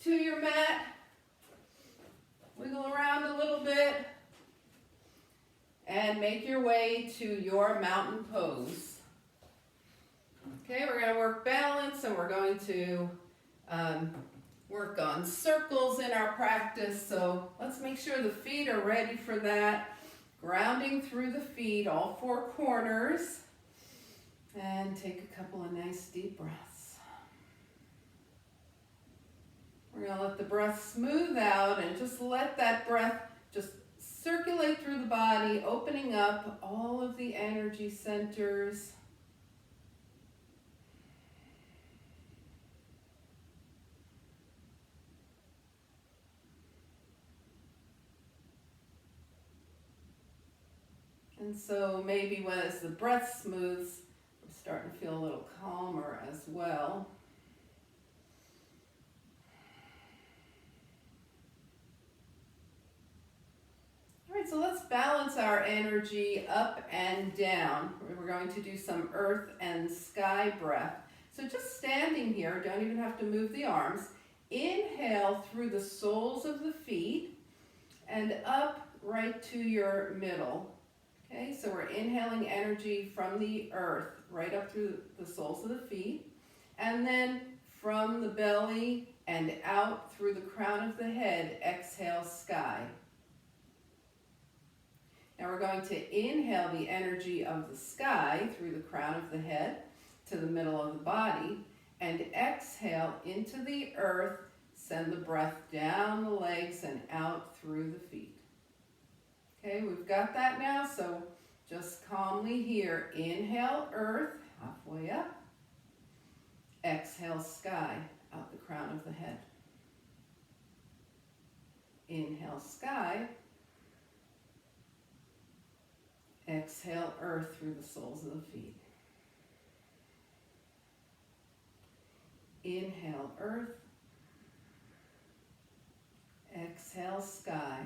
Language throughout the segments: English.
to your mat. Wiggle around a little bit. And make your way to your mountain pose. Okay, we're going to work balance, and we're going to work on circles in our practice. So let's make sure the feet are ready for that. Grounding through the feet, all four corners. And take a couple of nice deep breaths. We're going to let the breath smooth out and just let that breath just circulate through the body, opening up all of the energy centers. And so maybe as the breath smooths, we're starting to feel a little calmer as well. All right, so let's balance our energy up and down. We're going to do some earth and sky breath. So just standing here, don't even have to move the arms. Inhale through the soles of the feet and up right to your middle. Okay, so we're inhaling energy from the earth right up through the soles of the feet, and then from the belly and out through the crown of the head, exhale sky. Now we're going to inhale the energy of the sky through the crown of the head to the middle of the body, and exhale into the earth, send the breath down the legs and out through the feet. Okay, we've got that now, so just calmly here. Inhale, earth, halfway up. Exhale, sky, out the crown of the head. Inhale, sky. Exhale, earth through the soles of the feet. Inhale, earth. Exhale, sky.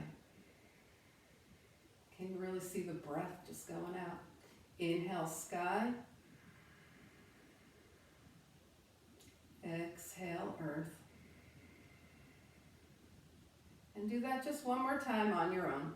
Can you really see the breath just going out? Inhale, sky. Exhale, earth. And do that just one more time on your own.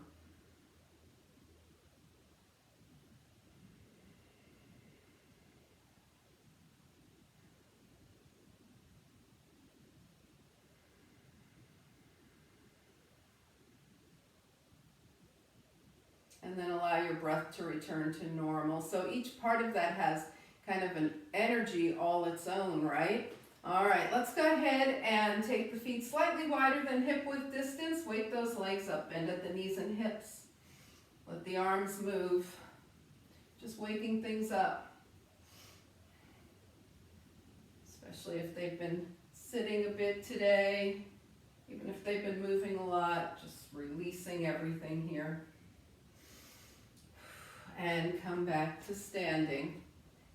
And then allow your breath to return to normal. So each part of that has kind of an energy all its own, right? All right, let's go ahead and take the feet slightly wider than hip width distance. Wake those legs up, bend at the knees and hips. Let the arms move. Just waking things up. Especially if they've been sitting a bit today. Even if they've been moving a lot, just releasing everything here. And come back to standing.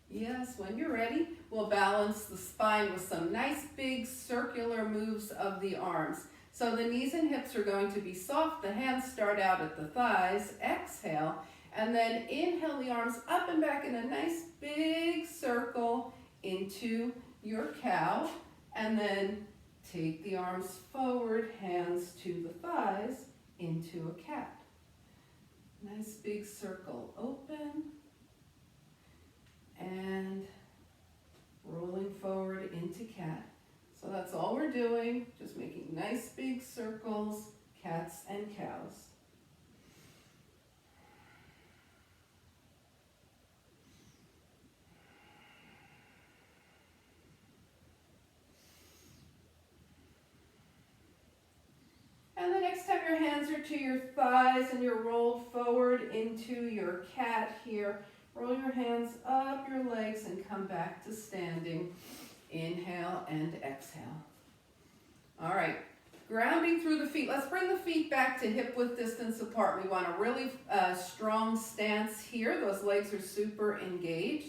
Yes, when you're ready, we'll balance the spine with some nice big circular moves of the arms. So the knees and hips are going to be soft. The hands start out at the thighs. Exhale. And then inhale the arms up and back in a nice big circle into your cow. And then take the arms forward, hands to the thighs, into a cat. Nice big circle open and rolling forward into cat. So that's all we're doing, just making nice big circles, cats and cows. And the next time your hands are to your thighs and you're rolled forward into your cat here, roll your hands up your legs and come back to standing. Inhale and exhale. All right, grounding through the feet. Let's bring the feet back to hip width distance apart. We want a really strong stance here. Those legs are super engaged.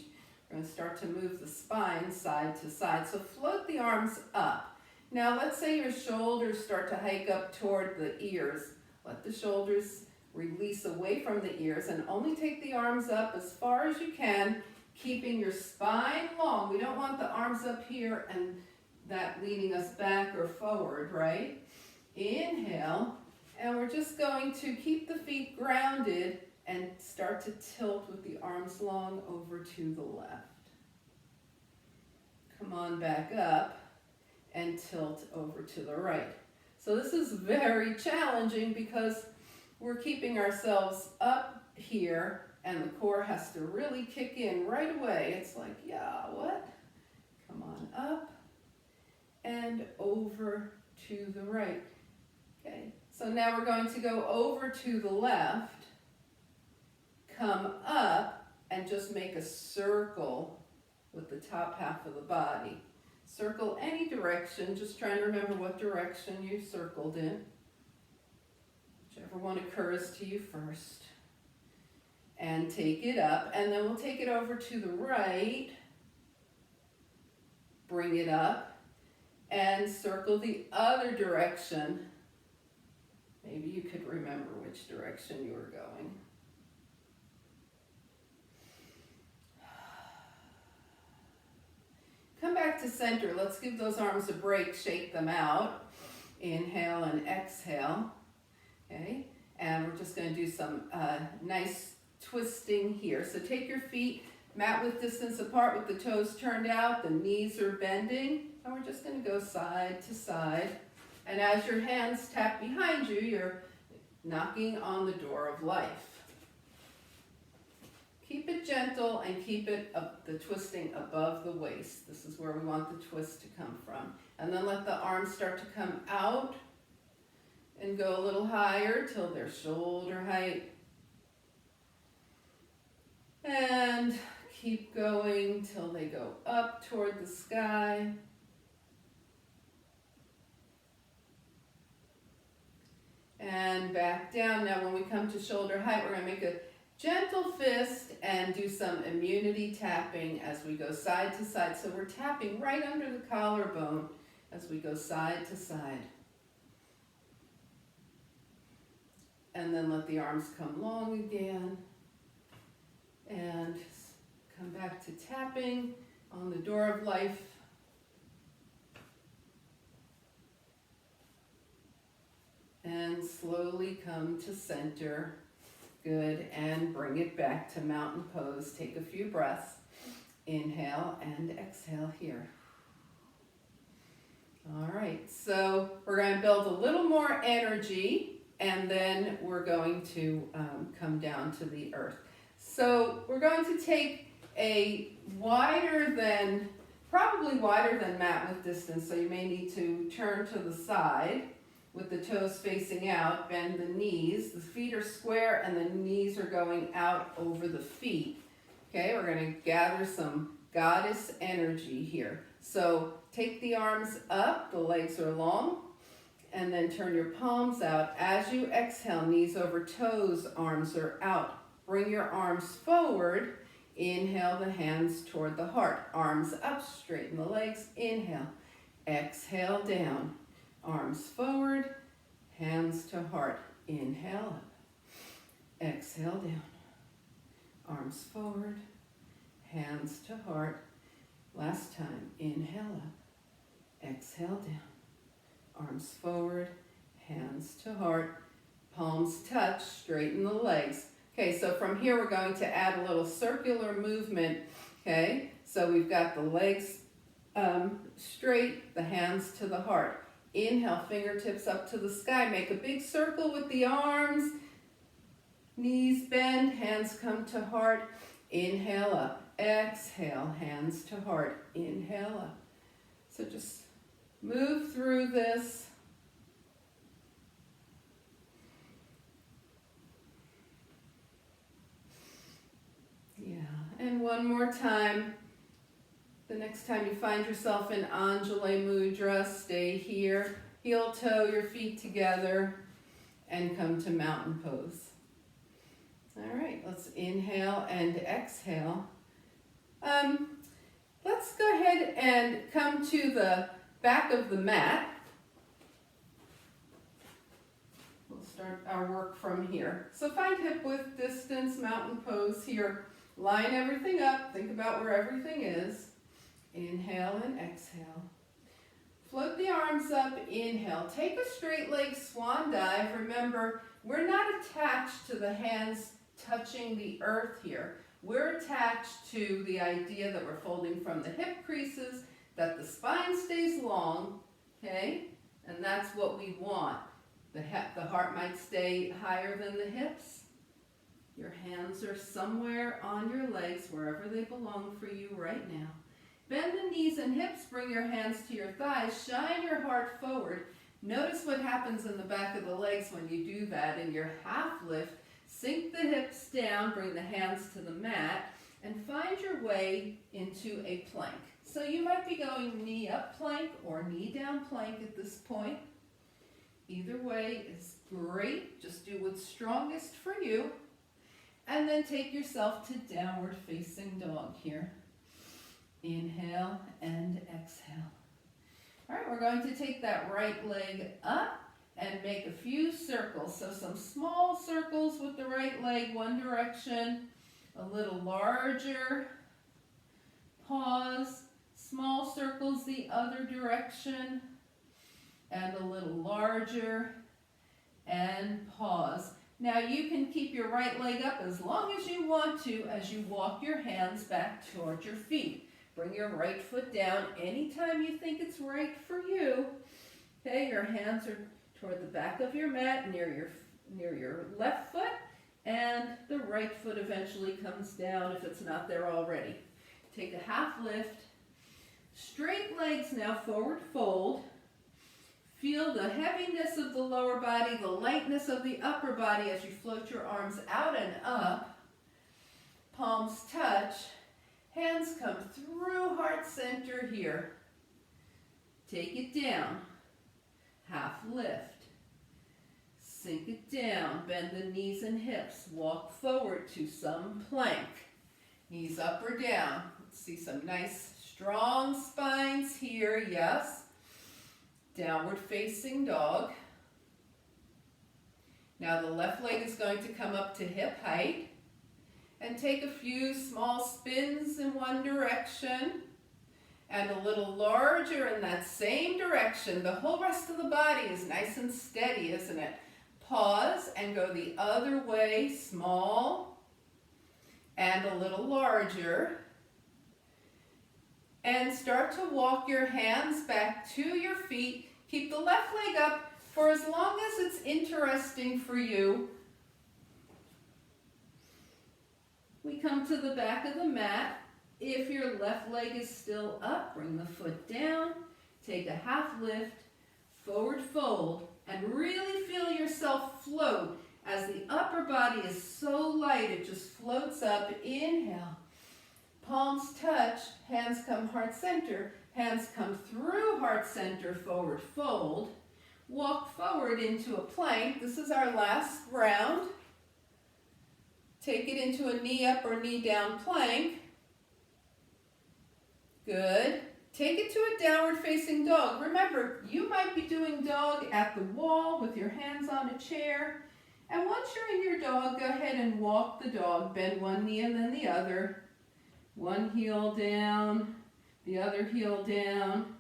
We're going to start to move the spine side to side. So float the arms up. Now let's say your shoulders start to hike up toward the ears. Let the shoulders release away from the ears and only take the arms up as far as you can, keeping your spine long. We don't want the arms up here and that leaning us back or forward, right? Inhale, and we're just going to keep the feet grounded and start to tilt with the arms long over to the left. Come on back up and tilt over to the right. So this is very challenging because we're keeping ourselves up here and the core has to really kick in right away. It's like, yeah, what? Come on up and over to the right. Okay, so now we're going to go over to the left, come up, and just make a circle with the top half of the body. Circle any direction, just trying to remember what direction you circled in. Whichever one occurs to you first. And take it up, and then we'll take it over to the right, bring it up, and circle the other direction. Maybe you could remember which direction you were going. Come back to center. Let's give those arms a break, shake them out. Inhale and exhale. Okay, and we're just going to do some nice twisting here. So take your feet mat width distance apart with the toes turned out, the knees are bending, and we're just going to go side to side. And as your hands tap behind you, you're knocking on the door of life. Keep it gentle and keep it up, the twisting above the waist. This is where we want the twist to come from. And then let the arms start to come out and go a little higher till they're shoulder height. And keep going till they go up toward the sky. And back down. Now when we come to shoulder height, we're going to make a gentle fist and do some immunity tapping as we go side to side. So we're tapping right under the collarbone as we go side to side. And then let the arms come long again. And come back to tapping on the door of life. And slowly come to center. Good, and bring it back to mountain pose. Take a few breaths. Inhale and exhale here. All right, so we're going to build a little more energy, and then we're going to come down to the earth. So we're going to take a probably wider than mat width distance, so you may need to turn to the side with the toes facing out, bend the knees. The feet are square and the knees are going out over the feet. Okay, we're going to gather some goddess energy here. So take the arms up, the legs are long, and then turn your palms out. As you exhale, knees over toes, arms are out. Bring your arms forward. Inhale the hands toward the heart. Arms up, straighten the legs. Inhale. Exhale down. Arms forward, hands to heart. Inhale up. Exhale down. Arms forward, hands to heart. Last time. Inhale up. Exhale down. Arms forward, hands to heart. Palms touch, straighten the legs. Okay, so from here we're going to add a little circular movement. Okay, so we've got the legs straight, the hands to the heart. Inhale, fingertips up to the sky. Make a big circle with the arms. Knees bend, hands come to heart. Inhale up. Exhale, hands to heart. Inhale up. So just move through this. Yeah, and one more time. The next time you find yourself in Anjali Mudra, stay here. Heel toe your feet together and come to mountain pose. All right, let's inhale and exhale. Let's go ahead and come to the back of the mat. We'll start our work from here. So find hip width distance, mountain pose here. Line everything up. Think about where everything is. Inhale and exhale. float the arms up, inhale. Take a straight leg swan dive. Remember, we're not attached to the hands touching the earth here. We're attached to the idea that we're folding from the hip creases, that the spine stays long, okay? And that's what we want. The heart might stay higher than the hips. Your hands are somewhere on your legs, wherever they belong for you right now. Bend the knees and hips, bring your hands to your thighs, shine your heart forward. Notice what happens in the back of the legs when you do that. In your half lift, sink the hips down, bring the hands to the mat, and find your way into a plank. So you might be going knee up plank or knee down plank at this point. Either way is great. Just do what's strongest for you. And then take yourself to downward facing dog here. Inhale and exhale. All right, we're going to take that right leg up and make a few circles. So some small circles with the right leg, one direction, a little larger. Pause. Small circles the other direction, and a little larger, and pause. Now you can keep your right leg up as long as you want to as you walk your hands back toward your feet. Bring your right foot down anytime you think it's right for you. Okay, your hands are toward the back of your mat, near your left foot, and the right foot eventually comes down if it's not there already. Take a half lift. Straight legs now, forward fold. Feel the heaviness of the lower body, the lightness of the upper body as you float your arms out and up. Palms touch. Hands come through heart center here. Take it down. Half lift. Sink it down. Bend the knees and hips. Walk forward to some plank. Knees up or down. Let's see some nice strong spines here. Yes. Downward facing dog. Now the left leg is going to come up to hip height. And take a few small spins in one direction and a little larger in that same direction. The whole rest of the body is nice and steady, isn't it? Pause and go the other way, small and a little larger. And start to walk your hands back to your feet. Keep the left leg up for as long as it's interesting for you. We come to the back of the mat. If your left leg is still up, bring the foot down. Take a half lift, forward fold, and really feel yourself float as the upper body is so light it just floats up. Inhale. Palms touch, hands come heart center, hands come through heart center, forward fold. Walk forward into a plank. This is our last round. Take it into a knee up or knee down plank. Good. Take it to a downward facing dog. Remember, you might be doing dog at the wall with your hands on a chair. And once you're in your dog, go ahead and walk the dog. Bend one knee and then the other. One heel down, the other heel down.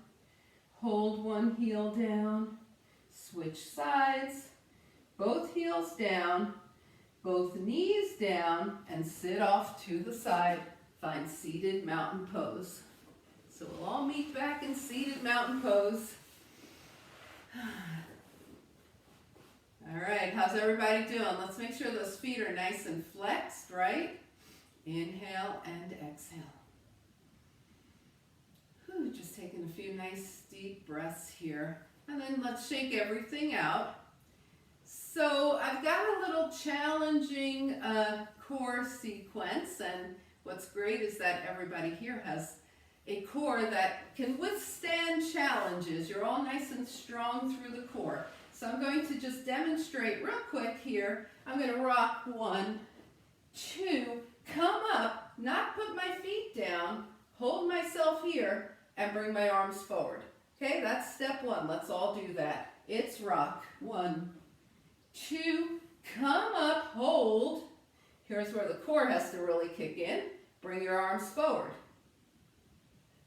Hold one heel down. Switch sides. Both heels down. Both knees down and sit off to the side. Find seated mountain pose. So we'll all meet back in seated mountain pose. All right, how's everybody doing? Let's make sure those feet are nice and flexed, right? Inhale and exhale. Whew, just taking a few nice deep breaths here. And then let's shake everything out. So I've got a little challenging core sequence, and what's great is that everybody here has a core that can withstand challenges. You're all nice and strong through the core. So I'm going to just demonstrate real quick here. I'm going to rock 1, 2, come up, not put my feet down, hold myself here, and bring my arms forward. Okay, that's step 1. Let's all do that. It's rock. 1, 2, come up, hold. Here's where the core has to really kick in. Bring your arms forward.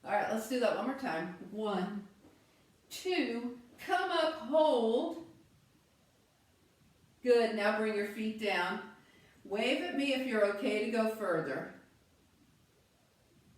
All right, let's do that one more time. 1, 2, come up, hold. Good, now bring your feet down. Wave at me if you're okay to go further.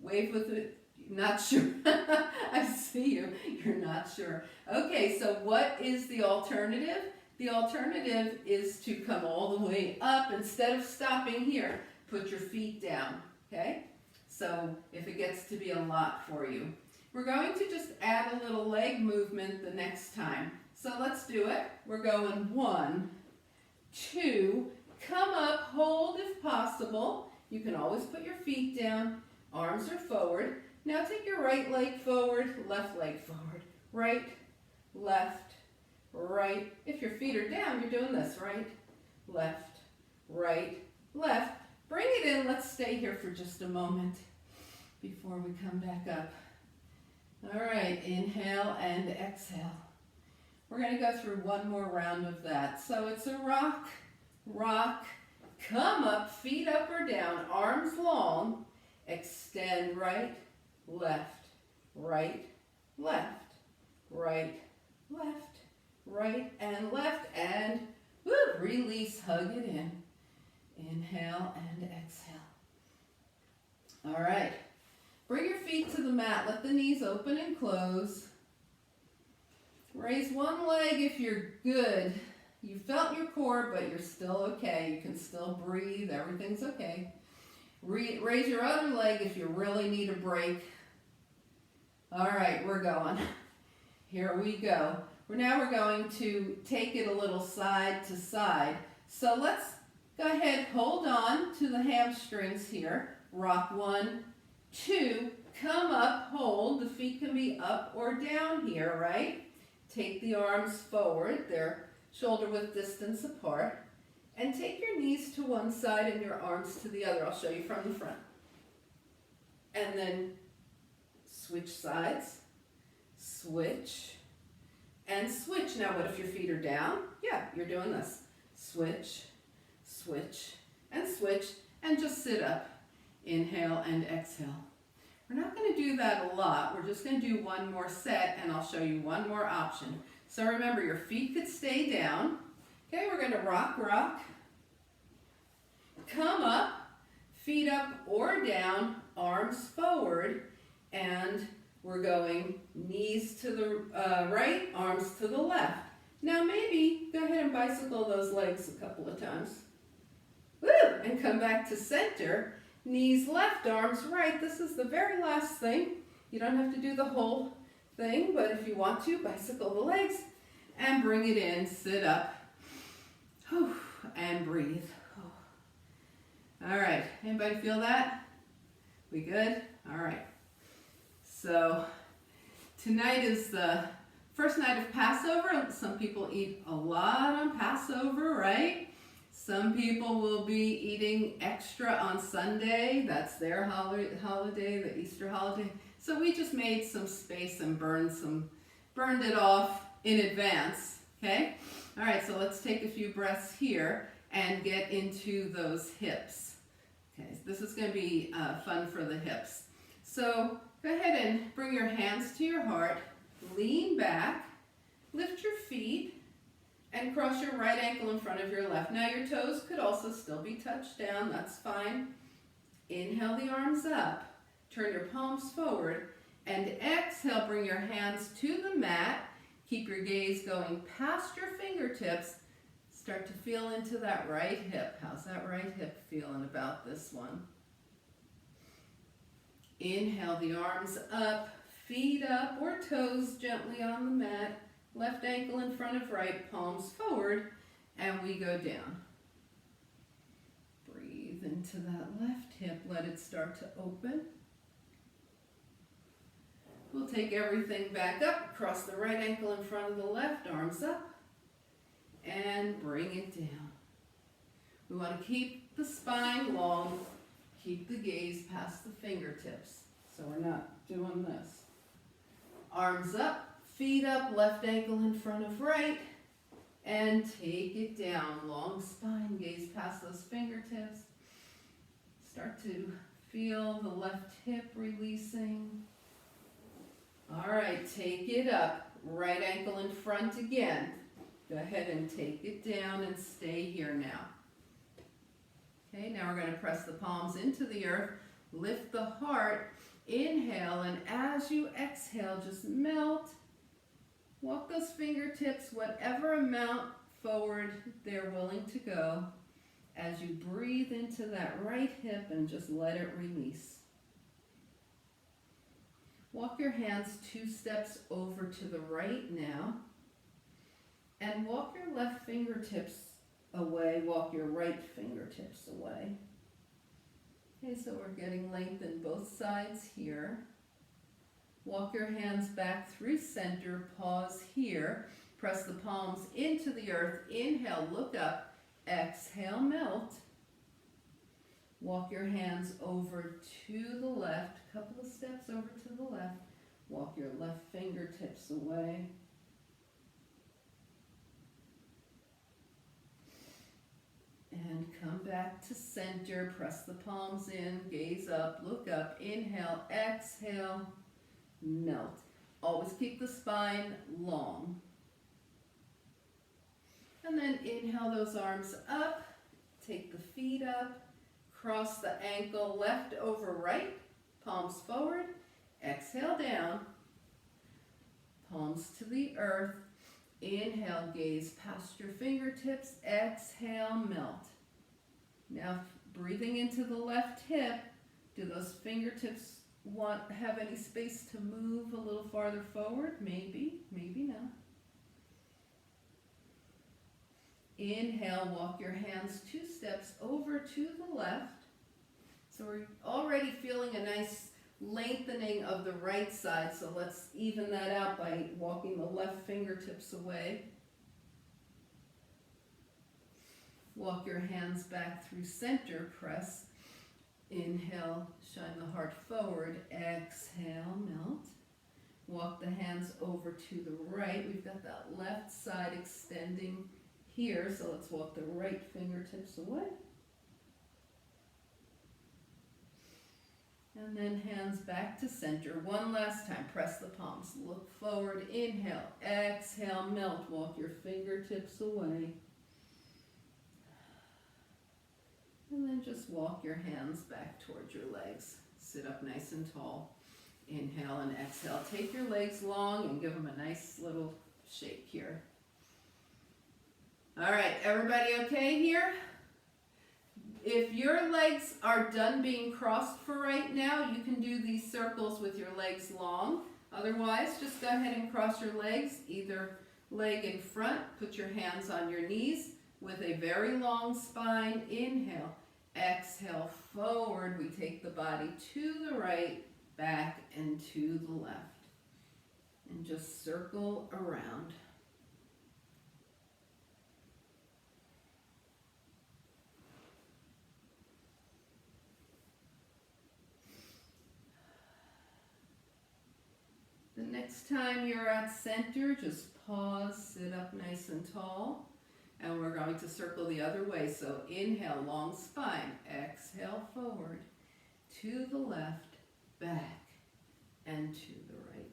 Wave with it, not sure. I see you, you're not sure. Okay, so what is the alternative? The alternative is to come all the way up. Instead of stopping here, put your feet down, okay? So if it gets to be a lot for you. We're going to just add a little leg movement the next time. So let's do it. We're going 1, 2, come up, hold if possible. You can always put your feet down, arms are forward. Now take your right leg forward, left leg forward. Right, left, right. If your feet are down, you're doing this, right, left, left. Bring it in, let's stay here for just a moment before we come back up. All right, inhale and exhale. We're going to go through one more round of that. So it's a rock, rock, come up, feet up or down, arms long, extend right, left, right, left, right, left, right, and left, and woo, release, hug it in. Inhale and exhale. All right, bring your feet to the mat, let the knees open and close. Raise one leg if you're good. You felt your core, but you're still okay. You can still breathe, everything's okay. Raise your other leg if you really need a break. All right, we're going. Here we go. Now we're going to take it a little side to side. So let's go ahead, hold on to the hamstrings here. Rock 1, 2, come up, hold. The feet can be up or down here, right? Take the arms forward, they're shoulder width distance apart. And take your knees to one side and your arms to the other. I'll show you from the front. And then switch sides, switch, and switch. Now what if your feet are down? Yeah, you're doing this. Switch, switch, and switch, and just sit up. Inhale and exhale. We're not going to do that a lot. We're just going to do one more set, and I'll show you one more option. So remember, your feet could stay down. Okay, we're going to rock, rock. Come up, feet up or down, arms forward, and we're going knees to the right, arms to the left. Now maybe go ahead and bicycle those legs a couple of times. Woo! And come back to center. Knees left, arms right. This is the very last thing. You don't have to do the whole thing, but if you want to, bicycle the legs and bring it in. Sit up. Whew, and breathe. All right, anybody feel that? We good? All right. So tonight is the first night of Passover. Some people eat a lot on Passover, right? Some people will be eating extra on Sunday. That's their holiday, the Easter holiday. So we just made some space and burned it off in advance, okay? All right, so let's take a few breaths here and get into those hips. Okay, this is going to be fun for the hips. So go ahead and bring your hands to your heart, lean back, lift your feet, and cross your right ankle in front of your left. Now your toes could also still be touched down, that's fine. Inhale the arms up, turn your palms forward, and exhale, bring your hands to the mat. Keep your gaze going past your fingertips. Start to feel into that right hip. How's that right hip feeling about this one? Inhale the arms up, feet up or toes gently on the mat. Left ankle in front of right, palms forward, and we go down. Breathe into that left hip. Let it start to open. We'll take everything back up, cross the right ankle in front of the left, arms up, and bring it down. We want to keep the spine long, keep the gaze past the fingertips, so we're not doing this. Arms up, feet up, left ankle in front of right, and take it down. Long spine, gaze past those fingertips. Start to feel the left hip releasing. All right, take it up. right ankle in front again. Go ahead and take it down and stay here now. Okay, now we're going to press the palms into the earth, lift the heart, inhale, and as you exhale, just melt. Walk those fingertips whatever amount forward they're willing to go as you breathe into that right hip and just let it release. Walk your hands 2 steps over to the right now and walk your left fingertips away, walk your right fingertips away. Okay, so we're getting length in both sides here. Walk your hands back through center, pause here, press the palms into the earth, inhale, look up, exhale, melt. Walk your hands over to the left, a couple of steps over to the left, walk your left fingertips away. And come back to center, press the palms in, gaze up, look up, inhale, exhale, melt. Always keep the spine long. And then inhale those arms up, take the feet up, cross the ankle left over right, palms forward, exhale down, palms to the earth, inhale, gaze past your fingertips, exhale, melt. Now breathing into the left hip, do those fingertips have any space to move a little farther forward? Maybe, maybe not. Inhale, walk your hands 2 steps over to the left. So we're already feeling a nice lengthening of the right side, so let's even that out by walking the left fingertips away. Walk your hands back through center, press. Inhale, shine the heart forward, exhale, melt. Walk the hands over to the right. We've got that left side extending here, so let's walk the right fingertips away. And then hands back to center. One last time, press the palms, look forward, inhale, exhale, melt, walk your fingertips away. And then just walk your hands back towards your legs. Sit up nice and tall. Inhale and exhale. Take your legs long and give them a nice little shake here. All right, everybody okay here? If your legs are done being crossed for right now, you can do these circles with your legs long. Otherwise, just go ahead and cross your legs, either leg in front, put your hands on your knees with a very long spine. Inhale, exhale, forward. We take the body to the right, back, and to the left. And just circle around. The next time you're at center, just pause, sit up nice and tall, and we're going to circle the other way. So inhale, long spine, exhale, forward, to the left, back, and to the right.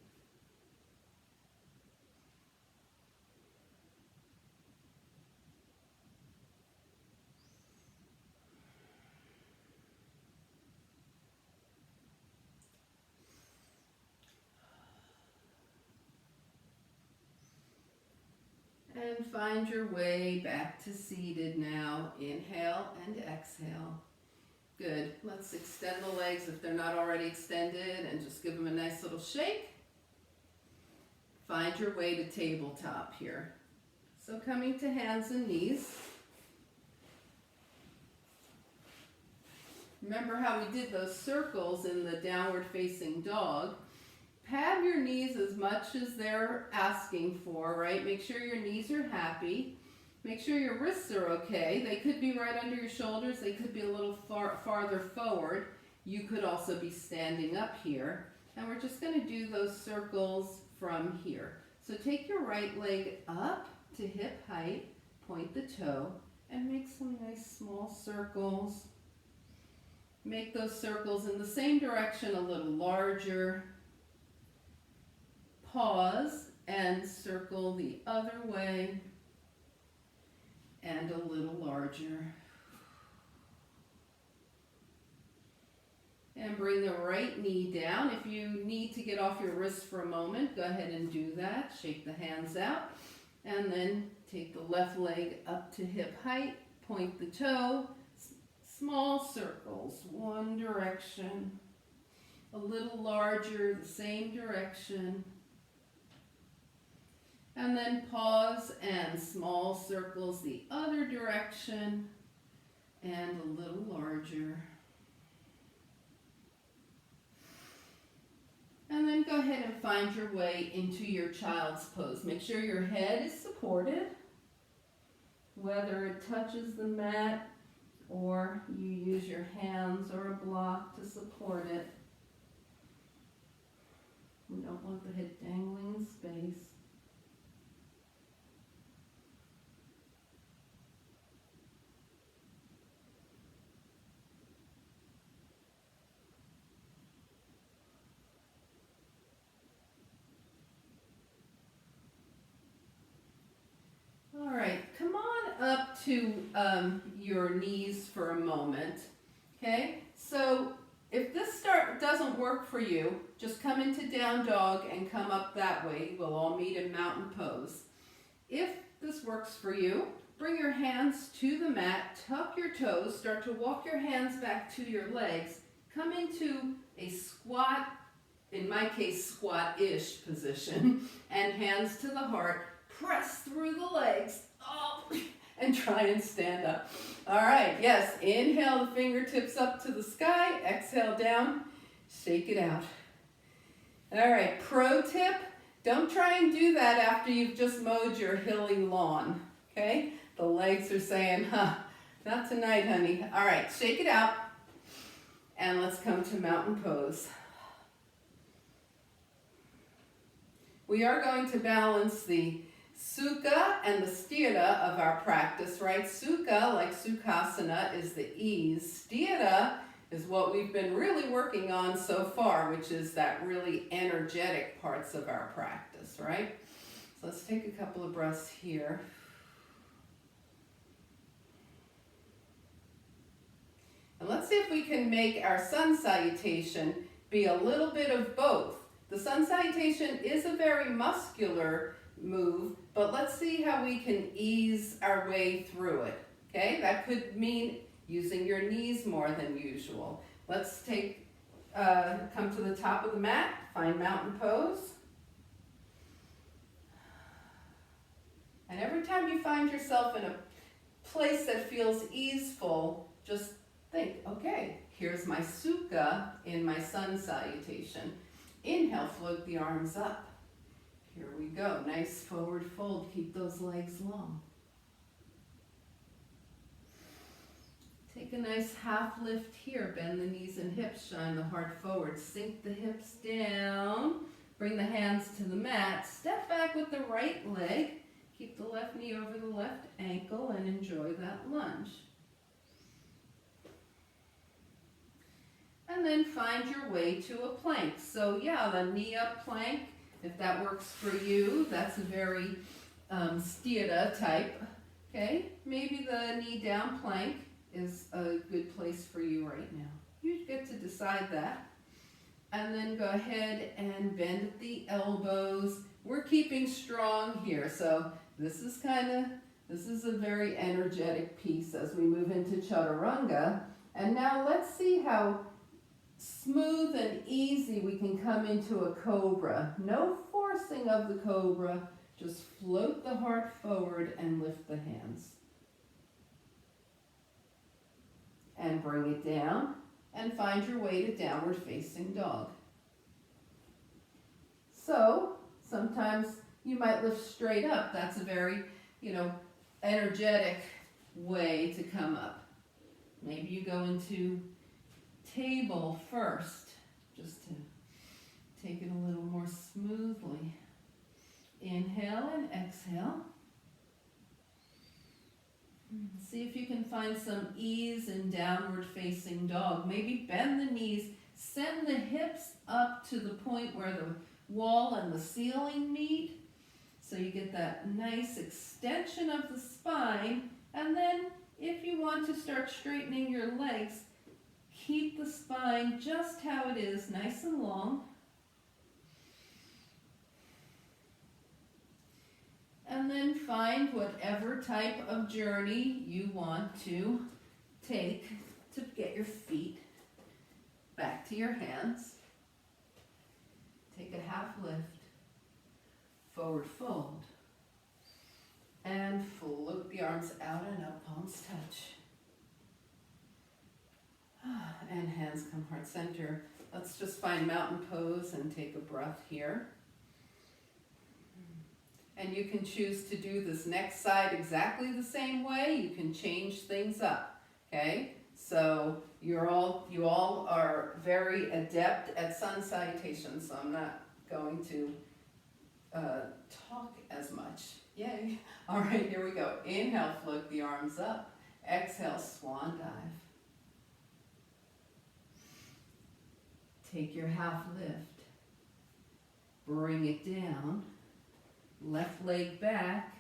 And find your way back to seated now. Inhale and exhale. Good. Let's extend the legs if they're not already extended and just give them a nice little shake. Find your way to tabletop here. So coming to hands and knees. Remember how we did those circles in the downward facing dog. Pad your knees as much as they're asking for, right? Make sure your knees are happy. Make sure your wrists are okay. They could be right under your shoulders. They could be a little farther forward. You could also be standing up here. And we're just going to do those circles from here. So take your right leg up to hip height, point the toe, and make some nice small circles. Make those circles in the same direction, a little larger. Pause, and circle the other way and a little larger. And bring the right knee down. If you need to get off your wrist for a moment, go ahead and do that. Shake the hands out. And then take the left leg up to hip height. Point the toe. Small circles, one direction. A little larger, the same direction. And then pause and small circles the other direction. And a little larger. And then go ahead and find your way into your child's pose. Make sure your head is supported, whether it touches the mat or you use your hands or a block to support it. We don't want the head dangling in space. All right, come on up to your knees for a moment, okay? So if this doesn't work for you, just come into down dog and come up that way. We'll all meet in mountain pose. If this works for you, bring your hands to the mat, tuck your toes, start to walk your hands back to your legs, come into a squat, in my case squat-ish position, and hands to the heart. Press through the legs, and try and stand up. All right, yes, inhale the fingertips up to the sky, exhale down, shake it out. All right, pro tip, don't try and do that after you've just mowed your hilly lawn, okay? The legs are saying, not tonight, honey. All right, shake it out, and let's come to mountain pose. We are going to balance the Sukha and the Sthira of our practice, right? Sukha, like Sukhasana, is the ease. Sthira is what we've been really working on so far, which is that really energetic parts of our practice, right? So let's take a couple of breaths here. And let's see if we can make our sun salutation be a little bit of both. The sun salutation is a very muscular move, but let's see how we can ease our way through it, okay? That could mean using your knees more than usual. Let's come to the top of the mat, find mountain pose. And every time you find yourself in a place that feels easeful, just think, okay, here's my Sukha in my sun salutation. Inhale, float the arms up. Here we go, nice forward fold, keep those legs long. Take a nice half lift here, bend the knees and hips, shine the heart forward, sink the hips down, bring the hands to the mat, step back with the right leg, keep the left knee over the left ankle and enjoy that lunge. And then find your way to a plank. So yeah, the knee up plank, if that works for you, that's a very Sthira type, okay? Maybe the knee down plank is a good place for you right now. You get to decide that. And then go ahead and bend at the elbows. We're keeping strong here, so this is a very energetic piece as we move into Chaturanga. And now let's see how smooth and easy we can come into a cobra. No forcing of the cobra, just float the heart forward and lift the hands. And bring it down and find your way to downward facing dog. So sometimes you might lift straight up. That's a very, energetic way to come up. Maybe you go into table first, just to take it a little more smoothly. Inhale and exhale. See if you can find some ease in downward facing dog. Maybe bend the knees, send the hips up to the point where the wall and the ceiling meet, So you get that nice extension of the spine, and then if you want to start straightening your legs, keep the spine just how it is, nice and long. And then find whatever type of journey you want to take to get your feet back to your hands. Take a half lift, forward fold, and float the arms out and up, palms touch. And hands come heart center. Let's just find mountain pose and take a breath here. And you can choose to do this next side exactly the same way. You can change things up, okay? So you all are very adept at sun salutation, so I'm not going to talk as much. Yay. All right, here we go. Inhale, float the arms up. Exhale, swan dive. Take your half lift. Bring it down. Left leg back.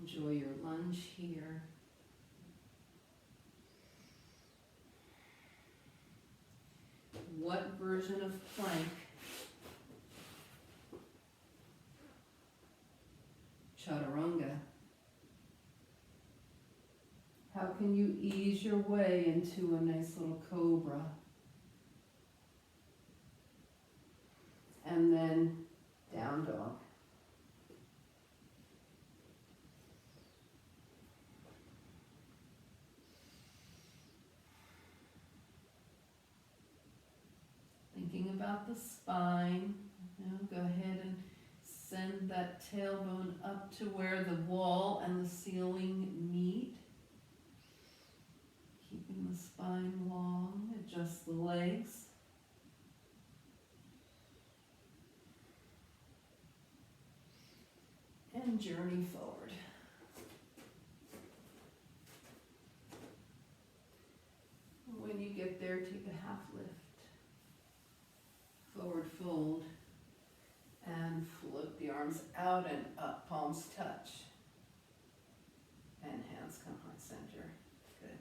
Enjoy your lunge here. What version of plank? Chaturanga. How can you ease your way into a nice little cobra? And then down dog. Thinking about the spine, go ahead and send that tailbone up to where the wall and the ceiling meet. Keeping the spine long, adjust the legs. And journey forward. When you get there, take a half lift. Forward fold. And float the arms out and up, palms touch. And hands come heart center. Good.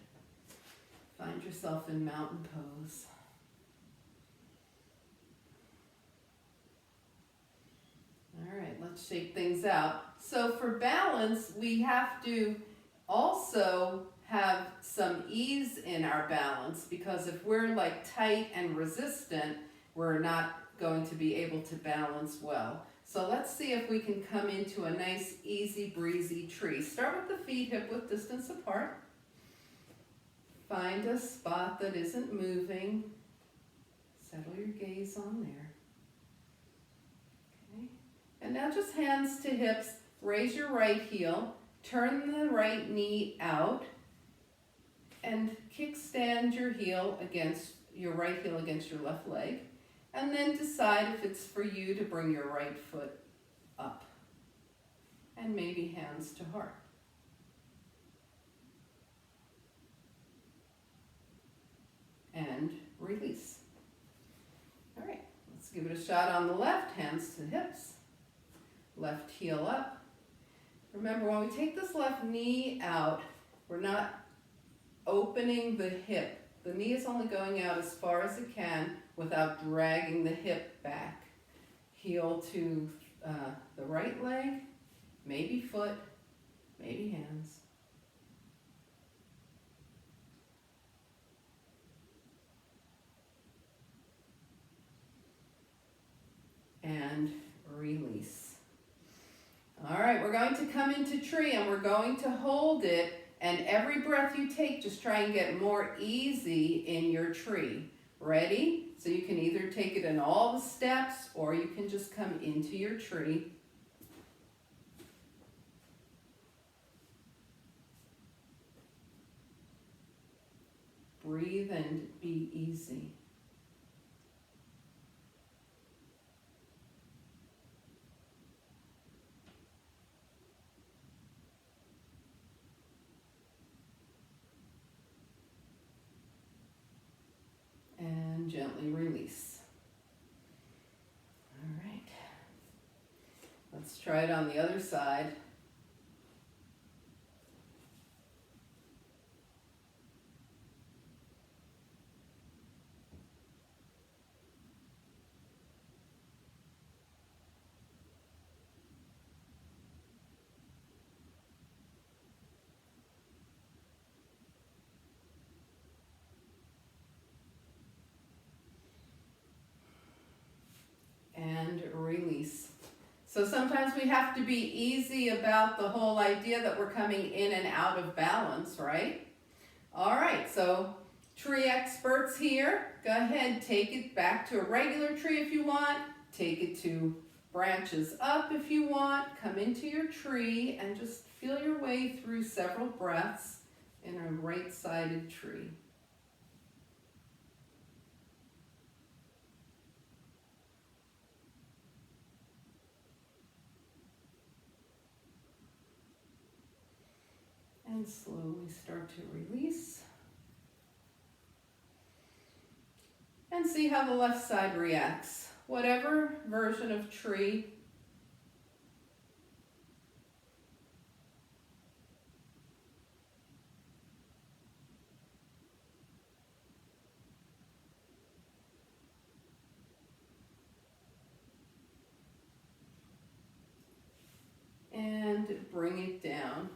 Find yourself in mountain pose. All right, let's shake things out. So for balance, we have to also have some ease in our balance, because if we're like tight and resistant, we're not going to be able to balance well. So let's see if we can come into a nice, easy, breezy tree. Start with the feet hip-width distance apart. Find a spot that isn't moving. Settle your gaze on there. Okay. And now just hands to hips. Raise your right heel. Turn the right knee out. And kickstand your heel against your right heel against your left leg. And then decide if it's for you to bring your right foot up. And maybe hands to heart. And release. All right, let's give it a shot on the left. Hands to hips. Left heel up. Remember, when we take this left knee out, we're not opening the hip. The knee is only going out as far as it can without dragging the hip back. Heel to the right leg, maybe foot, maybe hands. And release. All right, we're going to come into tree and we're going to hold it, and every breath you take, just try and get more easy in your tree. Ready? So you can either take it in all the steps or you can just come into your tree. Breathe and be easy. And gently release. All right. Let's try it on the other side. And release. So sometimes we have to be easy about the whole idea that we're coming in and out of balance, right? All right, so tree experts here, go ahead, take it back to a regular tree if you want, take it to branches up if you want, come into your tree and just feel your way through several breaths in a right-sided tree. And slowly start to release. And see how the left side reacts. Whatever version of tree. And bring it down.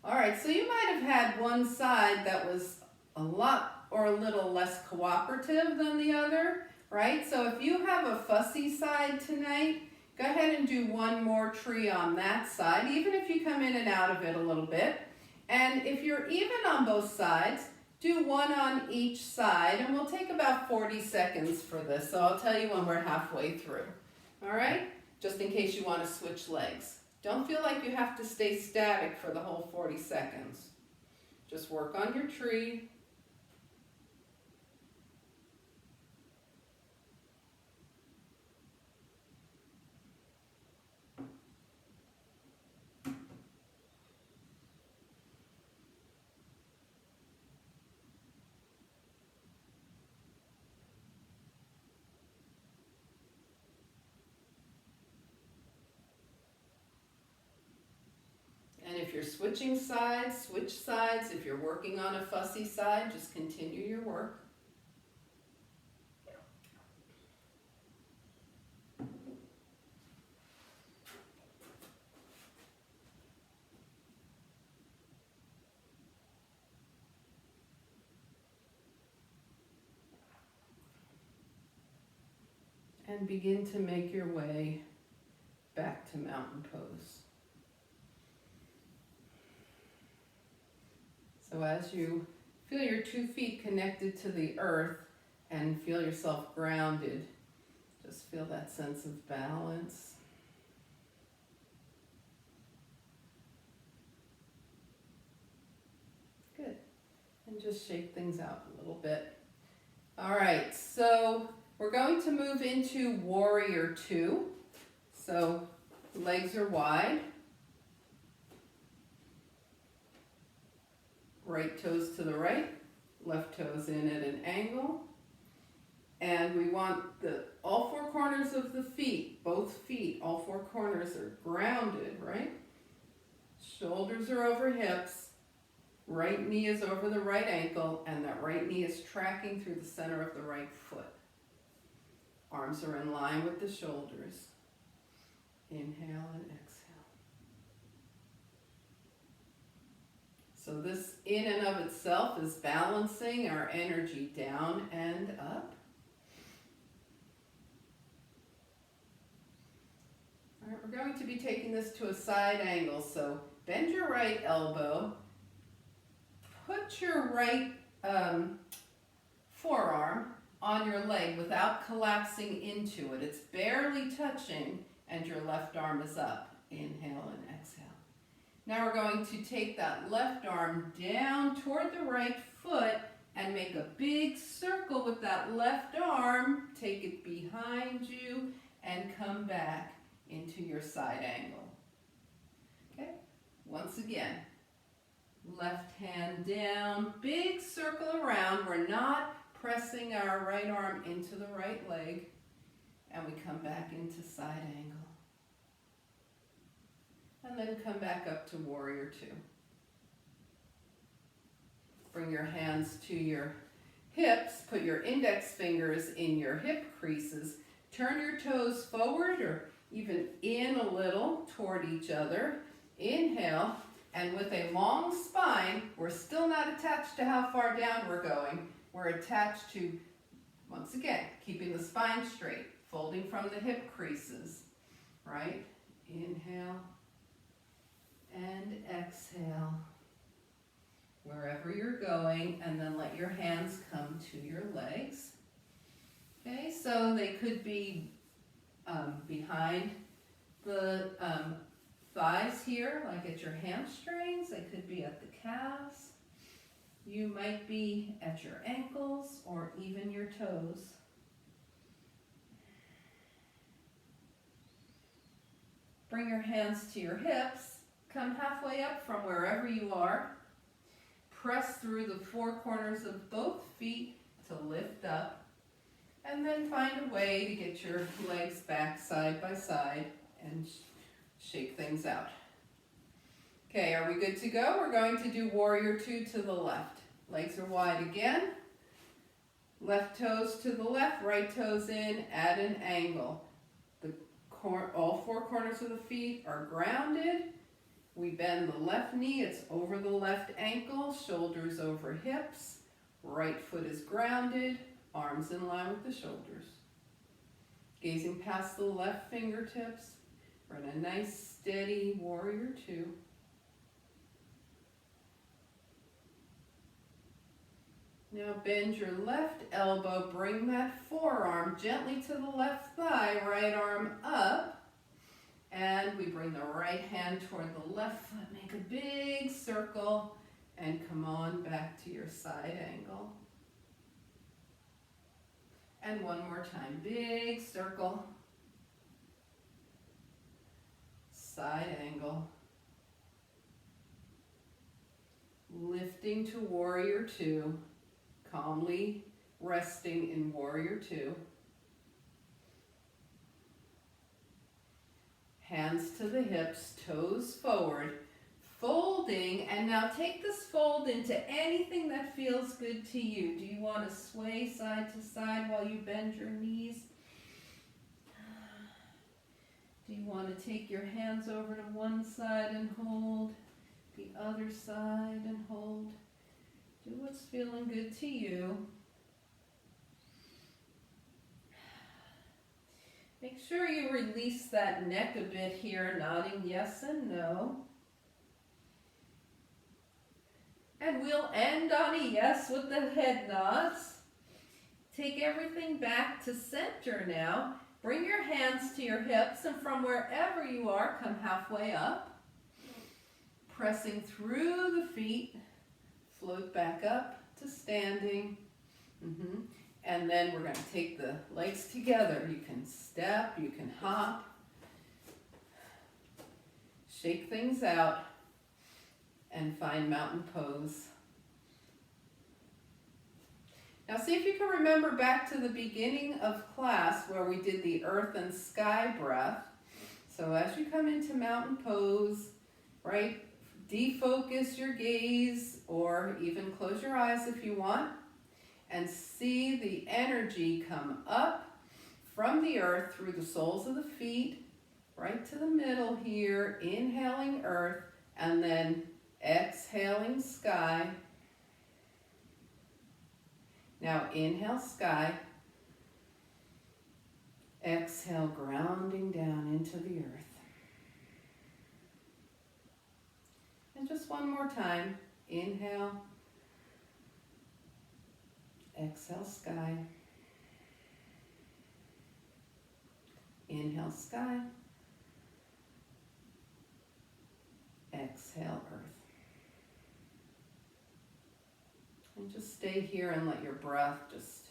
All right, so you might have had one side that was a lot or a little less cooperative than the other, right? So if you have a fussy side tonight, go ahead and do one more tree on that side, even if you come in and out of it a little bit. And if you're even on both sides, do one on each side, and we'll take about 40 seconds for this. So I'll tell you when we're halfway through, all right? Just in case you want to switch legs. Don't feel like you have to stay static for the whole 40 seconds. Just work on your tree. And if you're switching sides, switch sides. If you're working on a fussy side, just continue your work. And begin to make your way back to mountain pose. So as you feel your 2 feet connected to the earth and feel yourself grounded, just feel that sense of balance. Good. And just shake things out a little bit. All right, so we're going to move into Warrior 2. So legs are wide. Right toes to the right, left toes in at an angle. And we want all 4 corners of the feet, both feet, all 4 corners are grounded, right? Shoulders are over hips, right knee is over the right ankle, and that right knee is tracking through the center of the right foot. Arms are in line with the shoulders. Inhale and exhale. So this in and of itself is balancing our energy down and up. All right, we're going to be taking this to a side angle. So bend your right elbow, put your right forearm on your leg without collapsing into it. It's barely touching, and your left arm is up. Inhale and exhale. Now we're going to take that left arm down toward the right foot and make a big circle with that left arm. Take it behind you and come back into your side angle. Okay, once again, left hand down, big circle around. We're not pressing our right arm into the right leg, and we come back into side angle. And then come back up to warrior two. Bring your hands to your hips, put your index fingers in your hip creases, turn your toes forward or even in a little toward each other. Inhale, and with a long spine, we're still not attached to how far down we're going. We're attached to, once again, keeping the spine straight, folding from the hip creases, right? Inhale and exhale, wherever you're going, and then let your hands come to your legs. Okay, so they could be behind the thighs here, like at your hamstrings. They could be at the calves. You might be at your ankles or even your toes. Bring your hands to your hips. Come halfway up from wherever you are. Press through the four corners of both feet to lift up. And then find a way to get your legs back side by side and shake things out. Okay, are we good to go? We're going to do warrior two to the left. Legs are wide again. Left toes to the left, right toes in at an angle. All four corners of the feet are grounded. We bend the left knee, it's over the left ankle, shoulders over hips. Right foot is grounded, arms in line with the shoulders. Gazing past the left fingertips, we're in a nice steady warrior two. Now bend your left elbow, bring that forearm gently to the left thigh, right arm up, and we bring the right hand toward the left foot, make a big circle, and come on back to your side angle. And one more time, big circle, side angle, lifting to warrior two, calmly resting in warrior two. Hands to the hips, toes forward, folding, and now take this fold into anything that feels good to you. Do you want to sway side to side while you bend your knees? Do you want to take your hands over to one side and hold, the other side and hold? Do what's feeling good to you. Make sure you release that neck a bit here, nodding yes and no. And we'll end on a yes with the head nods. Take everything back to center now. Bring your hands to your hips, and from wherever you are, come halfway up. Pressing through the feet, float back up to standing. And then we're going to take the legs together. You can step, you can hop. Shake things out and find mountain pose. Now see if you can remember back to the beginning of class where we did the earth and sky breath. So as you come into mountain pose, right, defocus your gaze or even close your eyes if you want and see the energy come up from the earth through the soles of the feet, right to the middle here, inhaling earth, and then exhaling sky. Now inhale sky, exhale grounding down into the earth. And just one more time, inhale, exhale sky, inhale sky, exhale earth. And just stay here and let your breath just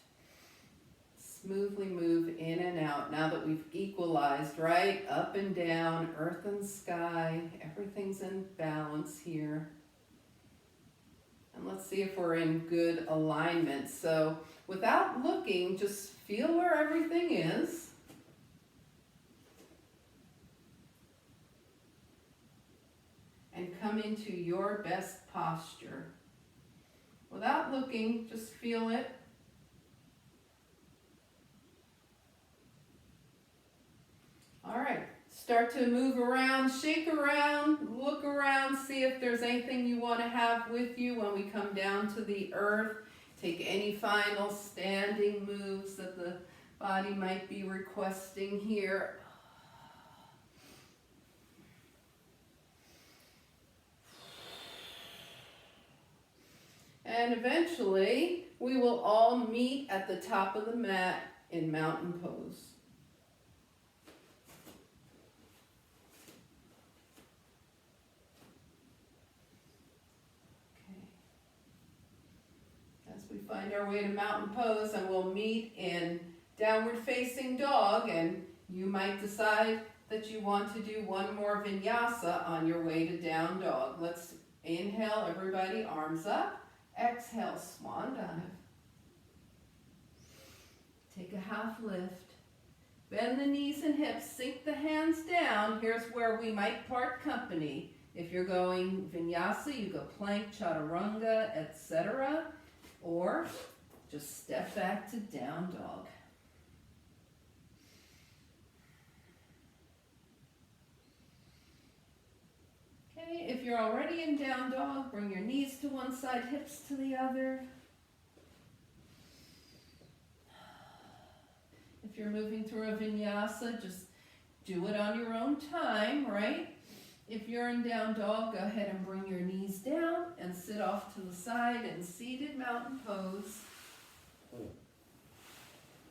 smoothly move in and out. Now that we've equalized, right? Up and down, earth and sky, everything's in balance here. And let's see if we're in good alignment. So without looking, just feel where everything is. and come into your best posture. Without looking, just feel it. All right, start to move around, shake around, look around, see if there's anything you want to have with you when we come down to the earth. Take any final standing moves that the body might be requesting here. And eventually, we will all meet at the top of the mat in mountain pose. We find our way to mountain pose, and we'll meet in downward facing dog, and you might decide that you want to do one more vinyasa on your way to down dog. Let's inhale, everybody, arms up. Exhale, swan dive. Take a half lift. Bend the knees and hips, sink the hands down. Here's where we might part company. If you're going vinyasa, you go plank, chaturanga, etc. Or just step back to down dog. Okay, if you're already in down dog, bring your knees to one side, hips to the other. If you're moving through a vinyasa, just do it on your own time, right? If you're in down dog, go ahead and bring your knees down and sit off to the side in seated mountain pose.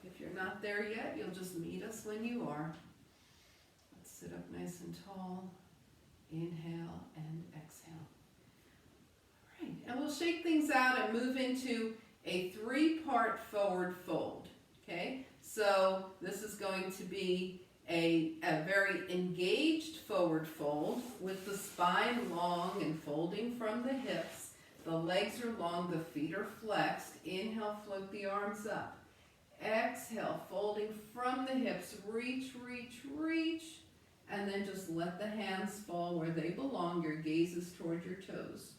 If you're not there yet, you'll just meet us when you are. Let's sit up nice and tall. Inhale and exhale. All right, and we'll shake things out and move into a 3-part forward fold. Okay, so this is going to be a very engaged forward fold with the spine long and folding from the hips. The legs are long, the feet are flexed. Inhale, float the arms up. Exhale, folding from the hips, reach, reach, reach, and then just let the hands fall where they belong. Your gaze is toward your toes.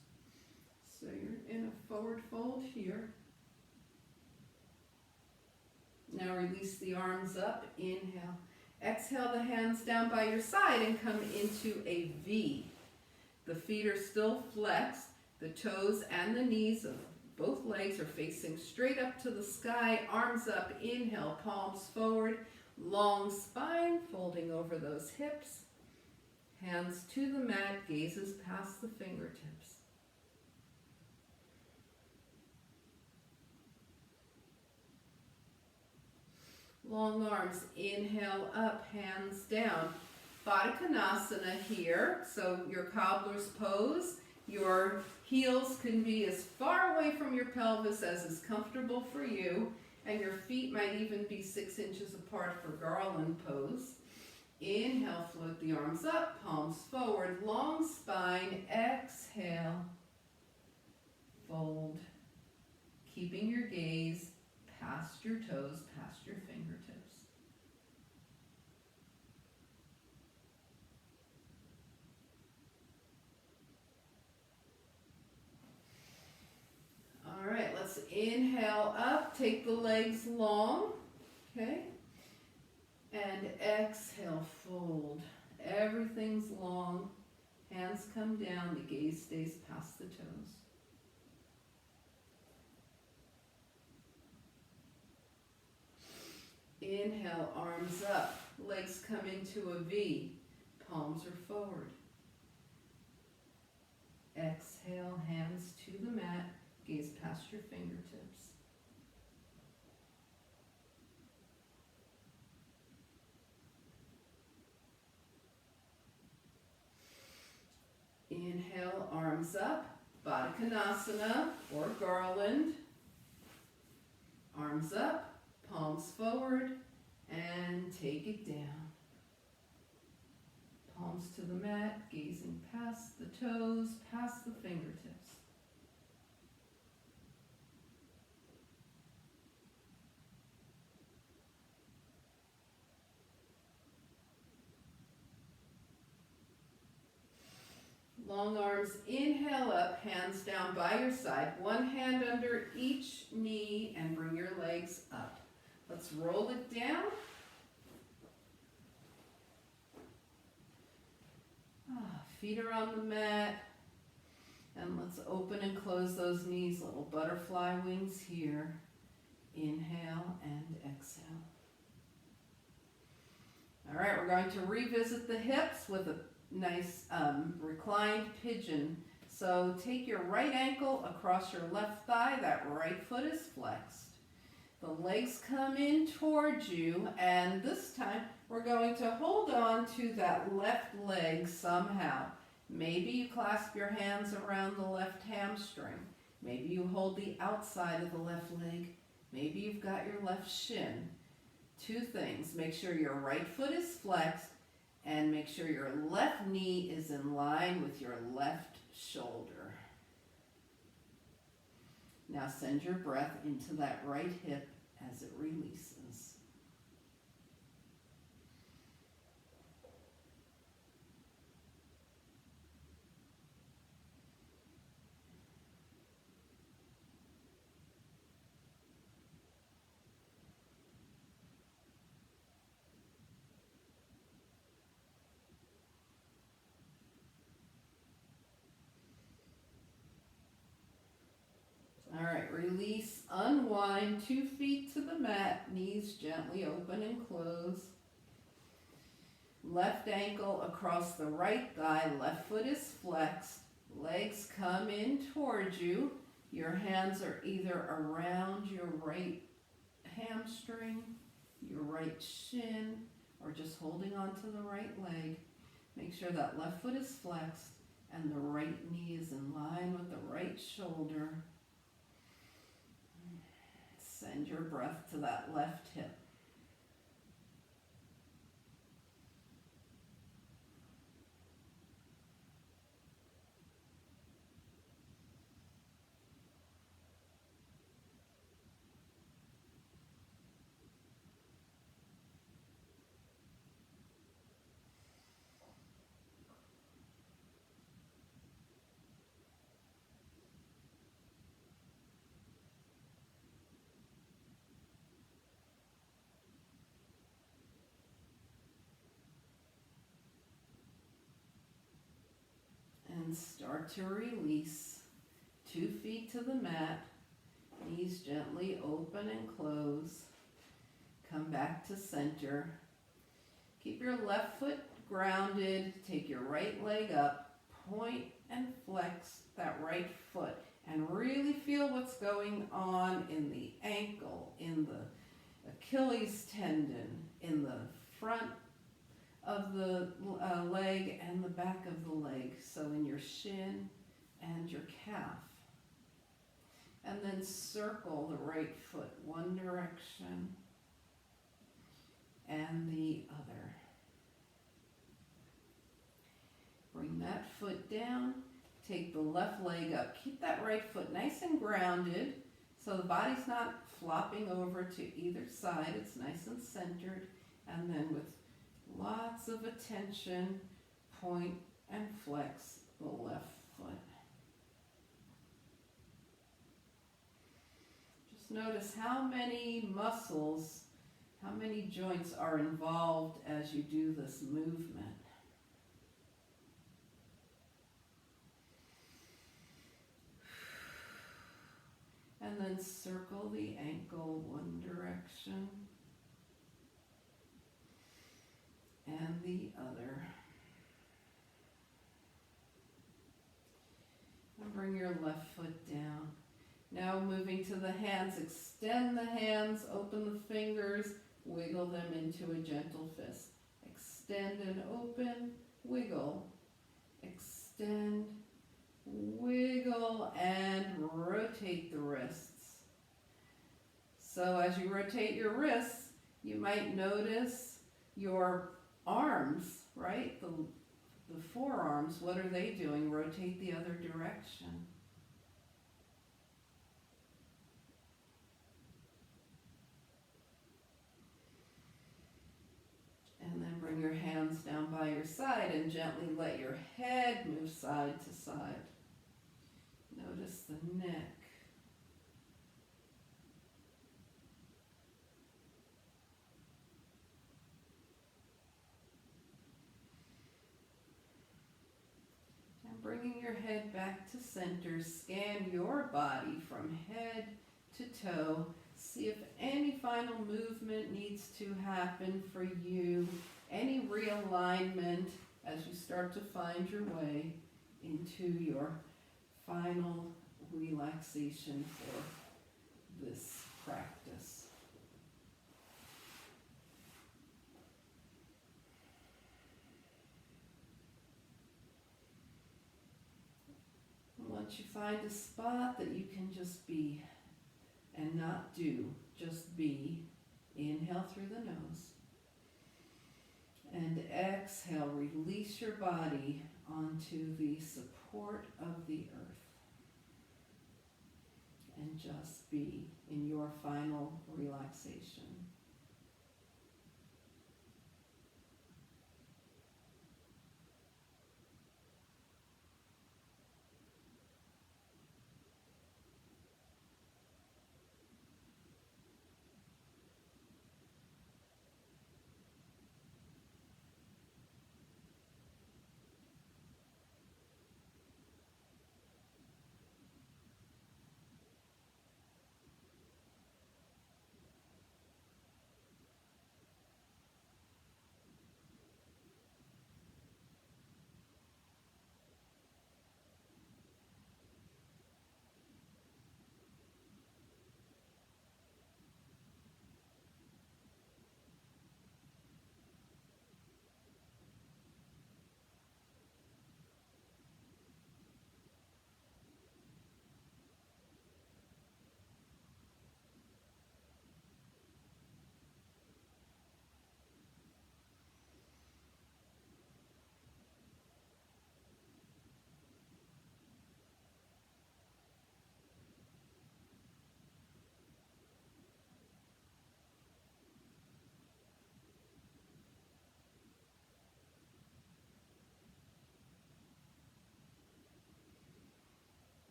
So you're in a forward fold here. Now release the arms up, inhale. Exhale the hands down by your side and come into a V. The feet are still flexed. The toes and the knees of both legs are facing straight up to the sky. Arms up, inhale, palms forward. Long spine, folding over those hips. Hands to the mat, gazes past the fingertips. Long arms, inhale up, hands down. Baddha Konasana here, so your cobbler's pose. Your heels can be as far away from your pelvis as is comfortable for you, and your feet might even be 6 inches apart for garland pose. Inhale, float the arms up, palms forward, long spine. Exhale, fold, keeping your gaze past your toes, past your fingertips. All right, let's inhale up, take the legs long, okay? And exhale, fold. Everything's long, hands come down, the gaze stays past the toes. Inhale, arms up, legs come into a V, palms are forward. Exhale, hands to the mat, gaze past your fingertips. Inhale, arms up, Baddha Konasana or garland. Arms up, palms forward, and take it down. Palms to the mat, gazing past the toes, past the fingertips. long arms. Inhale up, hands down by your side. One hand under each knee and bring your legs up. Let's roll it down. Feet are on the mat. And let's open and close those knees. Little butterfly wings here. Inhale and exhale. All right, we're going to revisit the hips with a nice reclined pigeon. So take your right ankle across your left thigh. That right foot is flexed. The legs come in towards you, and this time we're going to hold on to that left leg somehow. Maybe you clasp your hands around the left hamstring. Maybe you hold the outside of the left leg. Maybe you've got your left shin. Two things. Make sure your right foot is flexed, and make sure your left knee is in line with your left shoulder. Now send your breath into that right hip as it releases. All right, release, unwind, 2 feet to the mat, knees gently open and close. Left ankle across the right thigh, left foot is flexed, legs come in towards you. Your hands are either around your right hamstring, your right shin, or just holding onto the right leg. Make sure that left foot is flexed and the right knee is in line with the right shoulder. Send your breath to that left hip. And start to release. 2 feet to the mat, knees gently open and close. Come back to center. Keep your left foot grounded. Take your right leg up. Point and flex that right foot. And really feel what's going on in the ankle, in the Achilles tendon, in the front of the leg and the back of the leg. So in your shin and your calf. And then circle the right foot one direction and the other. Bring that foot down. Take the left leg up. Keep that right foot nice and grounded so the body's not flopping over to either side. It's nice and centered. And then with lots of attention, point and flex the left foot. Just notice how many muscles, how many joints are involved as you do this movement. And then circle the ankle one direction and the other. And bring your left foot down. Now moving to the hands, extend the hands, open the fingers, wiggle them into a gentle fist. Extend and open, wiggle, extend, wiggle, and rotate the wrists. So as you rotate your wrists, you might notice your arms, right? The forearms, what are they doing? Rotate the other direction. And then bring your hands hands down by your side and gently let your head move side to side. Notice the neck. And bringing your head back to center, scan your body from head to toe. See if any final movement needs to happen for you, any realignment as you start to find your way into your final relaxation for this practice. Once you find a spot that you can just be and not do, just be, inhale through the nose. And exhale, release your body onto the support of the earth. And just be in your final relaxation.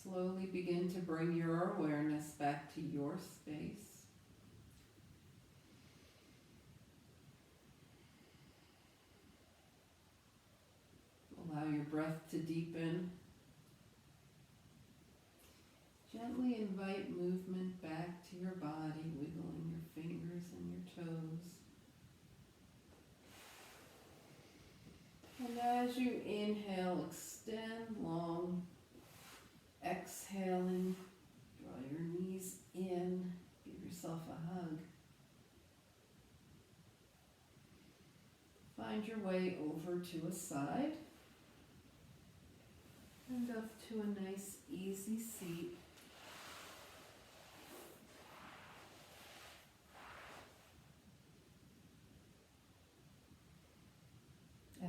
Slowly begin to bring your awareness back to your space. Allow your breath to deepen. Gently invite movement back to your body, wiggling your fingers and your toes. And as you inhale, extend long. Exhaling, draw your knees in, give yourself a hug. Find your way over to a side and up to a nice easy seat.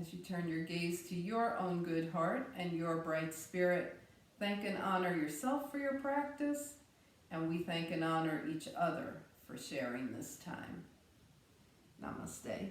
As you turn your gaze to your own good heart and your bright spirit, thank and honor yourself for your practice, and we thank and honor each other for sharing this time. Namaste.